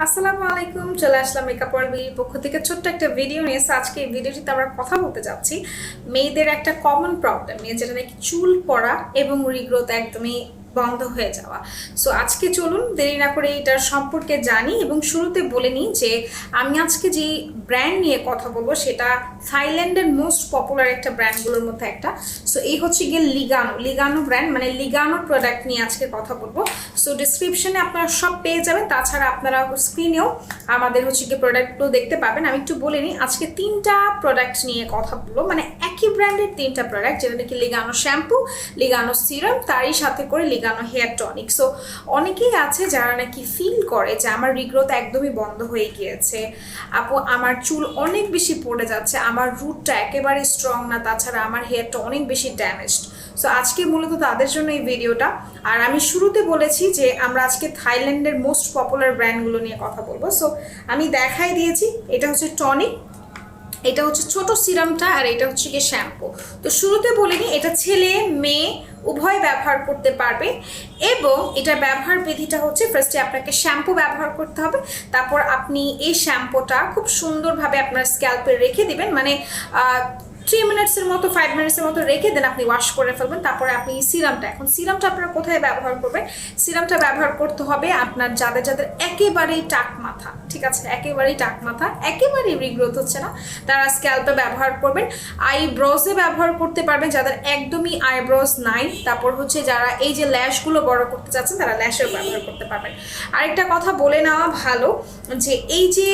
আসসালামু আলাইকুম, চলে আসলাম মেকআপ ওয়ার্ল্ড বিডির পক্ষ থেকে ছোট্ট একটা ভিডিও নিয়ে। আজকে এই ভিডিওটিতে আমরা কথা বলতে যাচ্ছি মেয়েদের একটা কমন প্রবলেম নিয়ে, যেটা নাকি চুল পড়া এবং রিগ্রোথ একদমই বন্ধ হয়ে যাওয়া। সো আজকে চলুন দেরি না করে এটার সম্পর্কে জানি এবং শুরুতে বলে নিই যে আমি আজকে যে ব্র্যান্ড নিয়ে কথা বলবো সেটা থাইল্যান্ডের মোস্ট পপুলার একটা ব্র্যান্ডগুলোর মধ্যে একটা। সো এই হচ্ছে গিয়ে লিগানো ব্র্যান্ড, মানে লিগানো প্রোডাক্ট নিয়ে আজকে কথা বলবো। সো ডিসক্রিপশনে আপনারা সব পেয়ে যাবেন, তাছাড়া আপনারা স্ক্রিনেও আমাদের হচ্ছে গিয়ে প্রোডাক্টগুলো দেখতে পাবেন। আমি একটু বলে নিই, আজকে তিনটা প্রোডাক্ট নিয়ে কথা বলবো, মানে একই ব্র্যান্ডের তিনটা প্রোডাক্ট, যেটা নাকি লিগানো শ্যাম্পু, লিগানো সিরাম, তারই সাথে করে লিগানো হেয়ার টনিক। সো অনেকেই আছে যারা নাকি ফিল করে যে আমার রিগ্রোথ একদমই বন্ধ হয়ে গিয়েছে, আপু আমার চুল অনেক বেশি পড়ে যাচ্ছে, আমার রুটটা একেবারে স্ট্রং না, তাছাড়া আমার হেয়ারটা অনেক বেশি ড্যামেজড। সো আজকে মূলত তাদের জন্য এই ভিডিওটা। আর আমি শুরুতে বলেছি যে আমরা আজকে থাইল্যান্ডের মোস্ট পপুলার ব্র্যান্ডগুলো নিয়ে কথা বলবো। সো আমি দেখাই দিয়েছি, এটা হচ্ছে টনিক, এটা হচ্ছে ছোট সিরামটা, আর এটা হচ্ছে গিয়ে শ্যাম্পু। তো শুরুতে বলিনি, এটা ছেলে মেয়ে উভয় ব্যবহার করতে পারবে এবং এটা ব্যবহার বিধিটা হচ্ছে ফার্স্টে আপনাকে শ্যাম্পু ব্যবহার করতে হবে, তারপর আপনি এই শ্যাম্পুটা খুব সুন্দরভাবে আপনার স্ক্যাল্পে রেখে দিবেন, মানে 3 মিনিটসের মতো 5 মিনিটসের মতো রেখে দেন, আপনি ওয়াশ করে ফেলবেন। তারপরে আপনি সিরামটা, এখন সিরামটা আপনারা কোথায় ব্যবহার করবেন? সিরামটা ব্যবহার করতে হবে আপনার যাদের যাদের একেবারেই টাক মাথা, ঠিক আছে, একেবারেই টাক মাথা, একেবারেই রিগ্রোথ হচ্ছে না, তারা স্ক্যাল্পে ব্যবহার করবেন। আইব্রোজে ব্যবহার করতে পারবেন যাদের একদমই আইব্রোজ নাই। তারপর হচ্ছে যারা এই যে ল্যাশগুলো বড় করতে চাচ্ছেন তারা ল্যাশেও ব্যবহার করতে পারবেন। আরেকটা কথা বলে নেওয়া ভালো যে এই যে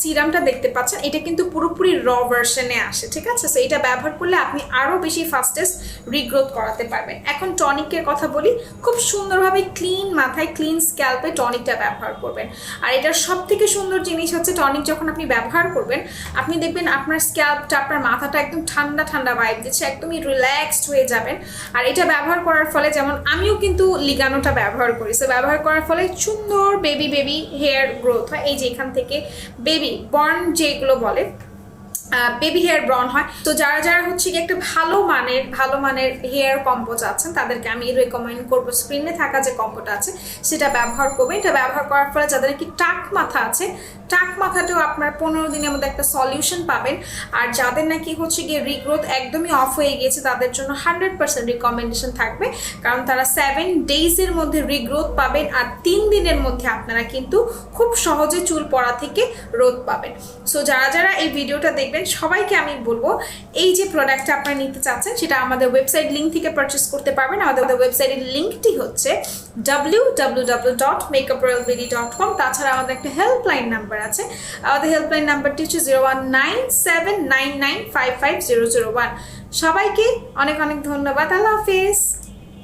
সিরামটা দেখতে পাচ্ছেন এটা কিন্তু পুরোপুরি র ভার্সনে আসে, ঠিক আছে। সো এটা ব্যবহার করলে আপনি আরও বেশি ফাস্টেস্ট রিগ্রোথ করাতে পারবেন। এখন টনিকের কথা বলি, খুব সুন্দরভাবে ক্লিন মাথায় ক্লিন স্ক্যাল্পে টনিকটা ব্যবহার করবেন। আর এটার সব থেকে সুন্দর জিনিস হচ্ছে টনিক যখন আপনি ব্যবহার করবেন আপনি দেখবেন আপনার স্ক্যাল্পটা, আপনার মাথাটা একদম ঠান্ডা ঠান্ডা ভাইব দিচ্ছে, একদমই রিল্যাক্সড হয়ে যাবেন। আর এটা ব্যবহার করার ফলে, যেমন আমিও কিন্তু লিগানোটা ব্যবহার করি, সো ব্যবহার করার ফলে সুন্দর বেবি হেয়ার গ্রোথ হয়। এই যে এখান থেকে বেবি বর্ন যেগুলো বলে বেবি হেয়ার ব্রন হয়। তো যারা যারা হচ্ছে কি একটা ভালো মানের হেয়ার কম্পো চাচ্ছেন তাদেরকে আমি রেকমেন্ড করবো স্ক্রিনে থাকা যে কম্পোটা আছে সেটা ব্যবহার করবেন। এটা ব্যবহার করার ফলে যাদের কি টাক মাথা আছে, টাক মাথাটাও আপনার 15 দিনের মধ্যে একটা সলিউশন পাবেন। আর যাদের নাকি হচ্ছে গিয়ে রিগ্রোথ একদমই অফ হয়ে গিয়েছে তাদের জন্য 100% রিকমেন্ডেশন থাকবে, কারণ তারা 7 ডেজের মধ্যে রিগ্রোথ পাবেন আর 3 দিনের মধ্যে আপনারা কিন্তু খুব সহজে চুল পড়া থেকে রোধ পাবেন। সো যারা যারা এই ভিডিওটা দেখবেন সবাইকে আমি বলবো এই যে প্রোডাক্টটা আপনারা নিতে চাচ্ছেন সেটা আমাদের ওয়েবসাইট লিঙ্ক থেকে পারচেস করতে পারবেন। আমাদের ওয়েবসাইটের লিঙ্কটি হচ্ছে www.makeuproyalbd.com। তাছাড়া আমাদের একটা হেল্পলাইন নাম্বার আছে, আমাদের হেল্পলাইন নাম্বারটি হচ্ছে 01979955001। সবাইকে অনেক অনেক ধন্যবাদ। আল্লাহ হাফেজ।